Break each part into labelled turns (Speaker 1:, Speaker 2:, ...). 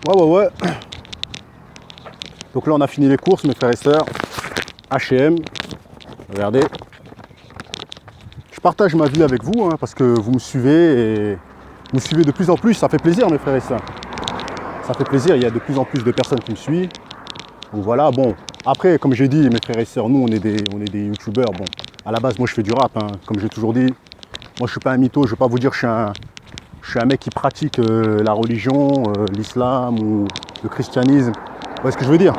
Speaker 1: Ouais. Donc là, on a fini les courses, mes frères et sœurs. H&M. Regardez. Je partage ma vie avec vous, hein, parce que vous me suivez et vous me suivez de plus en plus. Ça fait plaisir, mes frères et sœurs. Ça fait plaisir. Il y a de plus en plus de personnes qui me suivent. Donc voilà, bon. Après, comme j'ai dit, mes frères et sœurs, nous, on est des youtubeurs. Bon, à la base, moi, je fais du rap, hein. Comme j'ai toujours dit, moi, je suis pas un mytho. Je ne vais pas vous dire que je suis un mec qui pratique la religion, l'islam ou le christianisme. Vous voyez ce que je veux dire?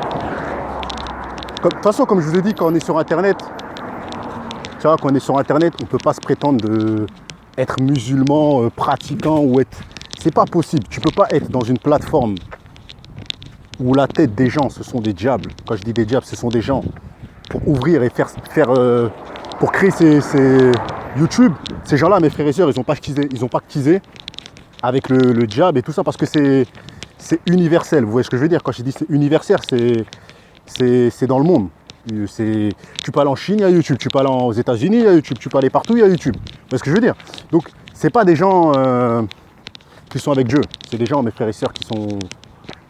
Speaker 1: De toute façon, comme je vous ai dit, quand on est sur Internet, tu vois, quand on est sur Internet, on ne peut pas se prétendre être musulman, pratiquant ou être... C'est pas possible. Tu ne peux pas être dans une plateforme où la tête des gens, ce sont des diables. Quand je dis des diables, ce sont des gens pour ouvrir et pour créer ces YouTube. Ces gens-là, mes frères et sœurs, ils n'ont pas quitté avec le diable et tout ça parce que c'est universel. Vous voyez ce que je veux dire? Quand je dis c'est universel, c'est dans le monde. Tu peux aller en Chine, il y a YouTube. Tu peux aller aux États-Unis, il y a YouTube. Tu peux aller partout, il y a YouTube. Vous voyez ce que je veux dire? Donc, c'est pas des gens qui sont avec Dieu. C'est des gens, mes frères et sœurs,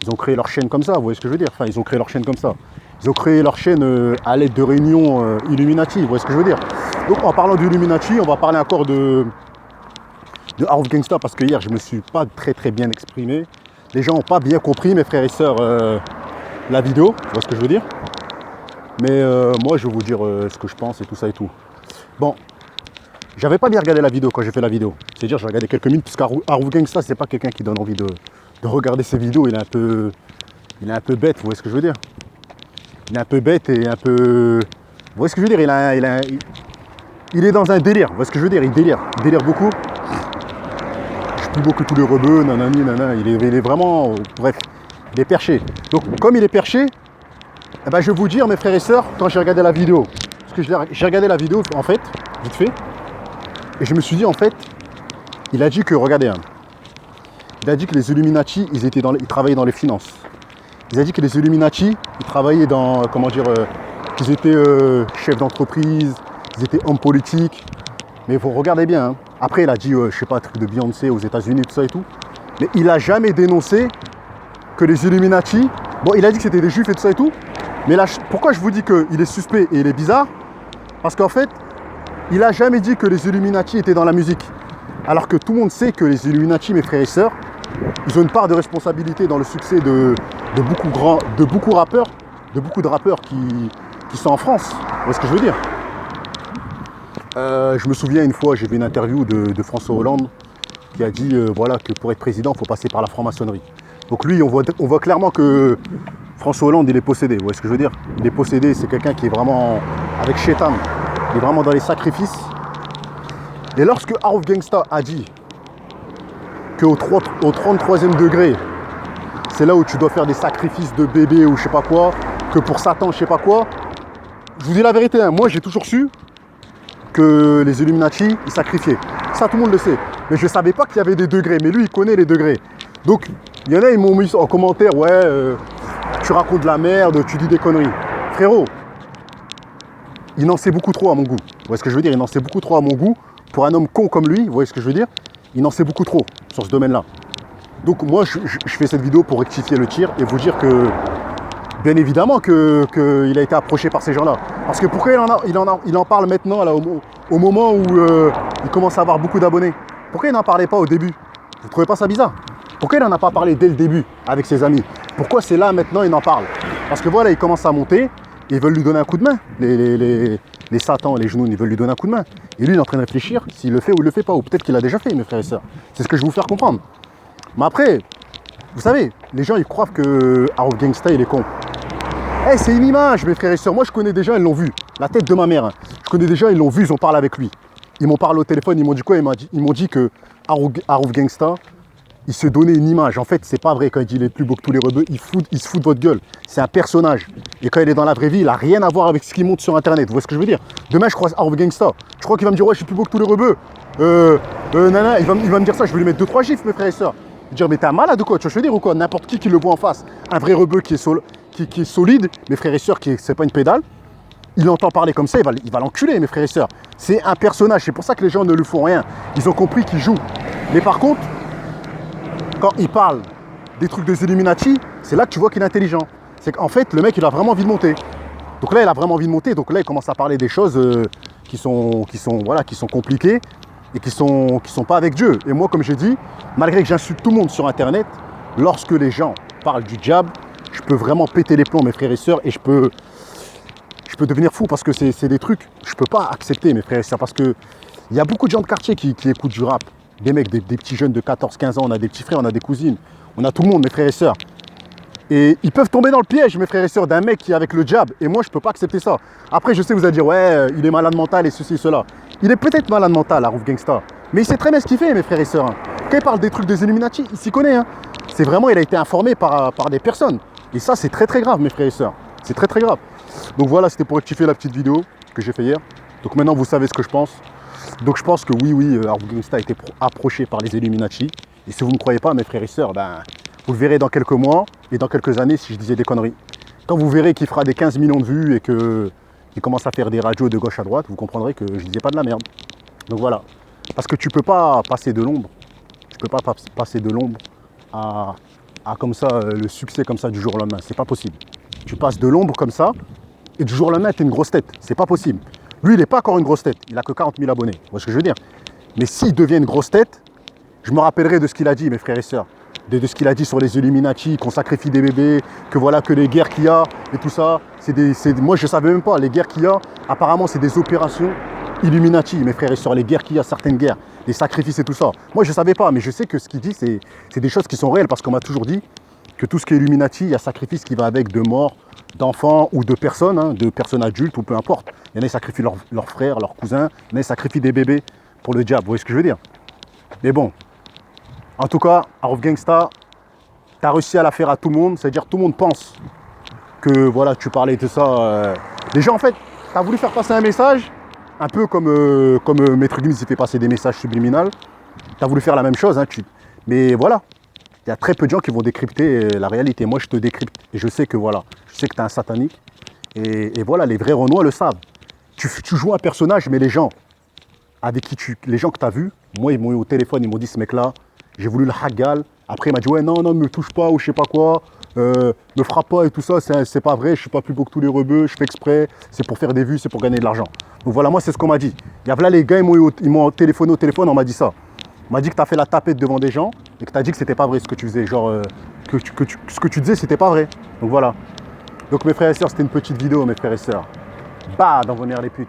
Speaker 1: ils ont créé leur chaîne comme ça. Vous voyez ce que je veux dire? Enfin, ils ont créé leur chaîne comme ça. Ils ont créé leur chaîne à l'aide de réunions Illuminati. Vous voyez ce que je veux dire? Donc, en parlant d'Illuminati, on va parler encore de Harouf Gangsta parce que hier, je ne me suis pas très bien exprimé. Les gens n'ont pas bien compris, mes frères et sœurs, la vidéo. Vous voyez ce que je veux dire? Mais moi, je vais vous dire ce que je pense et tout ça et tout. Bon, j'avais pas bien regardé la vidéo quand j'ai fait la vidéo. C'est-à-dire, j'ai regardé quelques minutes, parce qu'Harouf Gangsta, c'est pas quelqu'un qui donne envie de regarder ses vidéos. Il est un peu bête, vous voyez ce que je veux dire? Il est un peu bête et un peu... Vous voyez ce que je veux dire? Il est dans un délire, vous voyez ce que je veux dire? Il délire beaucoup. Je suis plus beau que tous les rebeux, nanani, nanana. Il est vraiment... Bref, il est perché. Donc, comme il est perché, eh ben, je vais vous dire, mes frères et sœurs, quand j'ai regardé la vidéo, parce que j'ai regardé la vidéo, en fait, vite fait, et je me suis dit, en fait, il a dit que, regardez, hein, il a dit que les Illuminati, ils travaillaient dans les finances. Il a dit que les Illuminati, ils travaillaient dans, comment dire, qu'ils étaient chefs d'entreprise, ils étaient hommes politiques. Mais vous regardez bien, hein. Après, il a dit, je sais pas, un truc de Beyoncé aux États-Unis, tout ça et tout. Mais il n'a jamais dénoncé que les Illuminati, bon, il a dit que c'était des juifs et tout ça et tout. Mais là, pourquoi je vous dis qu'il est suspect et il est bizarre? Parce qu'en fait, il n'a jamais dit que les Illuminati étaient dans la musique. Alors que tout le monde sait que les Illuminati, mes frères et sœurs, ils ont une part de responsabilité dans le succès de beaucoup de rappeurs qui sont en France. Vous voyez ce que je veux dire? Je me souviens une fois, j'ai vu une interview de François Hollande qui a dit voilà, que pour être président, il faut passer par la franc-maçonnerie. Donc lui, on voit clairement que François Hollande, il est possédé. Vous voyez ce que je veux dire? Il est possédé, c'est quelqu'un qui est vraiment avec Shaitan. Il est vraiment dans les sacrifices. Et lorsque Harouf Gangsta a dit qu'au 33e degré, c'est là où tu dois faire des sacrifices de bébé ou je sais pas quoi, que pour Satan, je sais pas quoi, je vous dis la vérité, hein, moi j'ai toujours su que les Illuminati, ils sacrifiaient. Ça, tout le monde le sait. Mais je ne savais pas qu'il y avait des degrés. Mais lui, il connaît les degrés. Donc, il y en a, ils m'ont mis en commentaire, ouais, tu racontes de la merde, tu dis des conneries. Frérot, il en sait beaucoup trop à mon goût. Vous voyez ce que je veux dire? Il en sait beaucoup trop à mon goût. Pour un homme con comme lui, vous voyez ce que je veux dire? Il en sait beaucoup trop sur ce domaine-là. Donc, moi, je fais cette vidéo pour rectifier le tir et vous dire que, bien évidemment, qu'il a été approché par ces gens-là. Parce que pourquoi il en parle maintenant, là, au moment où il commence à avoir beaucoup d'abonnés? Pourquoi il n'en parlait pas au début? Vous ne trouvez pas ça bizarre? Pourquoi il n'en a pas parlé dès le début avec ses amis? Pourquoi c'est là maintenant il en parle? Parce que voilà, il commence à monter, et ils veulent lui donner un coup de main. Les satans, les genoux, ils veulent lui donner un coup de main. Et lui, il est en train de réfléchir s'il le fait ou il ne le fait pas. Ou peut-être qu'il l'a déjà fait, mes frères et sœurs. C'est ce que je vais vous faire comprendre. Mais après, vous savez, les gens, ils croient que Harouf Gangsta, il est con. Eh, c'est une image, mes frères et sœurs. Moi, je connais déjà, ils l'ont vu. La tête de ma mère. Hein. Je connais déjà, ils l'ont vu, ils ont parlé avec lui. Ils m'ont parlé au téléphone, ils m'ont dit quoi? Ils m'ont dit que Harouf Gangsta, il se donnait une image. En fait, c'est pas vrai. Quand il dit il est plus beau que tous les rebeux, il se fout de votre gueule. C'est un personnage. Et quand il est dans la vraie vie, il n'a rien à voir avec ce qu'il montre sur Internet. Vous voyez ce que je veux dire? Demain, je croise Harouf Gangsta. Je crois qu'il va me dire, ouais, je suis plus beau que tous les rebeux. Nana, il va me dire ça. Je vais lui mettre 2-3 gifs, mes frères et sœurs. Je vais dire, mais t'es un malade ou quoi? Tu vois ce que je veux dire ou quoi? N'importe qui le voit en face. Un vrai rebeu qui est solide, mes frères et sœurs, c'est pas une pédale. Il entend parler comme ça, il va l'enculer, mes frères et sœurs. C'est un personnage, c'est pour ça que les gens ne lui font rien. Ils ont compris qu'il joue. Mais par contre, quand il parle des trucs des Illuminati, c'est là que tu vois qu'il est intelligent. C'est qu'en fait, le mec, il a vraiment envie de monter. Donc là, il a vraiment envie de monter. Donc là, il commence à parler des choses qui sont compliquées et qui sont pas avec Dieu. Et moi, comme j'ai dit, malgré que j'insulte tout le monde sur Internet, lorsque les gens parlent du diable, je peux vraiment péter les plombs, mes frères et sœurs, et je peux devenir fou parce que c'est des trucs que je ne peux pas accepter, mes frères et sœurs, parce qu'il y a beaucoup de gens de quartier qui écoutent du rap. Des mecs, des petits jeunes de 14, 15 ans, on a des petits frères, on a des cousines, on a tout le monde, mes frères et sœurs. Et ils peuvent tomber dans le piège, mes frères et sœurs, d'un mec qui est avec le diable. Et moi, je ne peux pas accepter ça. Après, je sais, vous allez dire, ouais, il est malade mental et ceci et cela. Il est peut-être malade mental, Harouf Gangsta. Mais il sait très bien ce qu'il fait, mes frères et sœurs. Quand il parle des trucs des Illuminati, il s'y connaît. C'est vraiment, il a été informé par des personnes. Et ça, c'est très très grave, mes frères et sœurs. C'est très très grave. Donc voilà, c'était pour rectifier la petite vidéo que j'ai fait hier. Donc maintenant, vous savez ce que je pense. Donc je pense que oui, Harouf Gangsta a été approché par les Illuminati. Et si vous ne me croyez pas, mes frères et sœurs, vous le verrez dans quelques mois et dans quelques années si je disais des conneries. Quand vous verrez qu'il fera des 15 millions de vues et qu'il commence à faire des radios de gauche à droite, vous comprendrez que je disais pas de la merde. Donc voilà. Parce que tu peux pas passer de l'ombre. Tu peux pas passer de l'ombre à comme ça, le succès comme ça du jour au lendemain. C'est pas possible. Tu passes de l'ombre comme ça et du jour au lendemain, tu es une grosse tête. C'est pas possible. Lui, il n'est pas encore une grosse tête. Il a que 40 000 abonnés. Vous voyez ce que je veux dire? Mais s'il devient une grosse tête, je me rappellerai de ce qu'il a dit, mes frères et sœurs. De ce qu'il a dit sur les Illuminati, qu'on sacrifie des bébés, que voilà, que les guerres qu'il y a et tout ça. Moi, je ne savais même pas. Les guerres qu'il y a, apparemment, c'est des opérations Illuminati, mes frères et sœurs. Les guerres qu'il y a, certaines guerres, les sacrifices et tout ça. Moi, je ne savais pas, mais je sais que ce qu'il dit, c'est des choses qui sont réelles parce qu'on m'a toujours dit que tout ce qui est Illuminati, il y a sacrifice qui va avec de morts, d'enfants ou de personnes adultes ou peu importe. Il y en a qui sacrifient leurs frères, leurs cousins, il y en a qui sacrifient des bébés pour le diable. Vous voyez ce que je veux dire? Mais bon. En tout cas, Harouf Gangsta, tu as réussi à la faire à tout le monde. C'est-à-dire tout le monde pense que voilà, tu parlais de ça. Déjà, en fait, tu as voulu faire passer un message, un peu comme Maître Gims, il fait passer des messages subliminaux. Tu as voulu faire la même chose. Mais voilà, il y a très peu de gens qui vont décrypter la réalité. Moi, je te décrypte. Et je sais que voilà, je sais que tu es un satanique. Et voilà, les vrais Renois le savent. Tu joues un personnage, mais les gens les gens que tu as vus, moi, ils m'ont eu au téléphone, ils m'ont dit, ce mec-là, j'ai voulu le hagal. Après, il m'a dit, ouais, non, ne me touche pas ou je sais pas quoi, me frappe pas et tout ça, c'est pas vrai, je suis pas plus beau que tous les rebeux, je fais exprès, c'est pour faire des vues, c'est pour gagner de l'argent. Donc voilà, moi, c'est ce qu'on m'a dit. Il y a là, les gars, ils m'ont téléphoné au téléphone, on m'a dit ça. On m'a dit que tu as fait la tapette devant des gens et que tu as dit que c'était pas vrai ce que tu faisais. Genre, ce que tu disais, c'était pas vrai. Donc voilà. Donc mes frères et sœurs, c'était une petite vidéo, mes frères et sœurs. Bah, dans vos nerfs les putes.